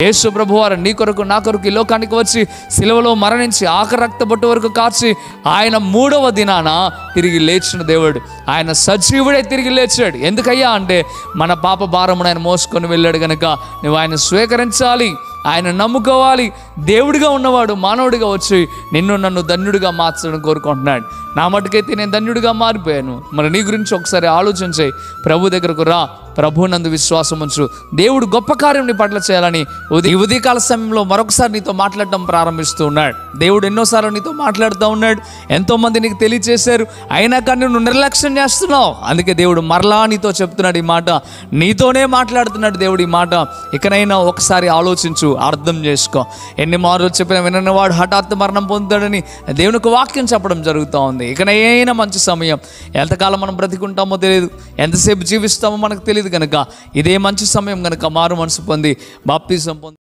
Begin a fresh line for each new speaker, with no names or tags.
యేసు ప్రభువారు నీ కొరకు నా కొరకు ఈ లోకానికి వచ్చి సిలువలో మరణించి ఆఖరి రక్త బొట్టు వరకు కార్చి ఆయన 3వ దినాన తిరిగి లేచిన దేవుడు. ఆయన సజీవుడే తిరిగి లేచాడు. ఎందుకయ్యా అంటే మన పాప భారమును ఆయన మోసుకొని వెళ్ళాడు కనుక నువ్వు ఆయన స్వీకరించాలి, ఆయన నమ్ముకోవాలి. దేవుడిగా ఉన్నవాడు మానవుడిగా వచ్చి నిన్ను నన్ను ధన్యుడిగా మార్చడం కోరుకుంటున్నాడు. నా మటుకైతే నేను ధన్యుడిగా మారిపోయాను. మరి నీ గురించి ఒకసారి ఆలోచించే, ప్రభు దగ్గరకు రా, ప్రభు నందు విశ్వాసం ఉంచు. దేవుడు గొప్ప కార్యం నీ పట్ల చేయాలని ఉదయకాల సమయంలో మరొకసారి నీతో మాట్లాడటం ప్రారంభిస్తూ ఉన్నాడు. దేవుడు ఎన్నోసార్లు నీతో మాట్లాడుతూ ఉన్నాడు. ఎంతోమంది నీకు తెలియచేశారు, అయినా కానీ నువ్వు నిర్లక్ష్యం చేస్తున్నావు. అందుకే దేవుడు మరలా నీతో చెప్తున్నాడు ఈ మాట, నీతోనే మాట్లాడుతున్నాడు దేవుడు ఈ మాట. ఇకనైనా ఒకసారి ఆలోచించు, అర్థం చేసుకో. ఎన్ని మార్లు చెప్పినా విననివాడు హఠాత్తు మరణం పొందుతాడని దేవునికి వాక్యం చెప్పడం జరుగుతూ ఉంది. ఇకనైనా మంచి సమయం. ఎంతకాలం మనం బ్రతికుంటామో తెలియదు, ఎంతసేపు జీవిస్తామో మనకు తెలియదు కనుక ఇదే మంచి సమయం కనుక మారు మనసు పొంది బాప్తిజం పొంది